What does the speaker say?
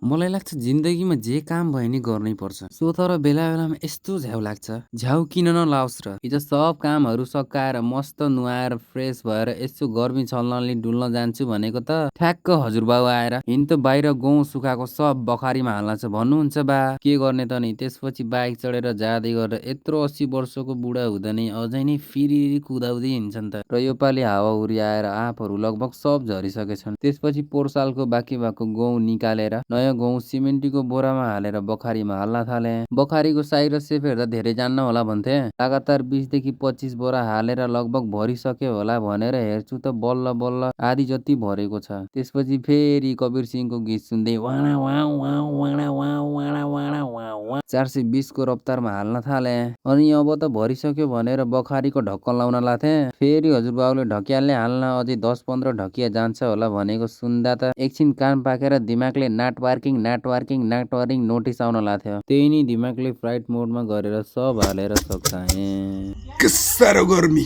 मलाई लाग्छ जिन्दगीमा जे काम भए नि गर्नै पर्छ। सो तर बेला बेलामा यस्तो झ्याउ लाग्छ, झ्याउ किन नलाओस् र? हिजो सब कामहरू सकाएर मस्त नुहाएर फ्रेस भएर यसो गर्मी छल्नले डुल्न जान्छु भनेको त ठ्याक्क हजुरबाउ आएर हिन त बाहिर गहुँ सुकाएको सब बखारीमा हाल्न छ भन्नुहुन्छ बा। के गर्ने त नि त्यसपछि बाइक चढेर जाँदै गरेर यत्रो 80 वर्षको बुढा हुँदा नै अझै नै फिरिरी कुदाउँदै हिँड्छन् त। र योपालि हावाहुरी आएर आँपहरू लगभग सब झरिसकेछन्। त्यसपछि पोहोर सालको बाँकी भएको गहुँ निकालेर नयाँ गहुँ सिमेन्टीको बोरामा हालेर बखारीमा हाल्न थाले। बखारीको साई र सेप हेर्दा धेरै जान्न होला भन्थे। लगातार 20 देखि 25 बोरा हालेर लगभग भरिसक्यो होला भनेर हेर्छु त बल्ल बल्ल आधी जति भरेको छ। त्यसपछि फेरि कबीर सिंहको गीत सुन्दै वाडा वाउ वाउ वाडा वाउ वाडा वाडा वाउ वाउ 420 को रफ्तारमा हाल्न थाले। अनि अब त भरिसक्यो भनेर बखारीको ढक्कन लाउन लाथे। फेरि हजुरबाउले ढकियालले हाल्न अझै 10-15 ढकिया जान्छ होला भनेको सुन्दा त एकछिन कान पाकेर दिमागले नाट वार्किङ नोटिस आउन लाथ्यो। त्यही नि दिमागले फ्लाइट मोडमा गरेर सब हालेर सकाएँ। के साह्रो गर्मी।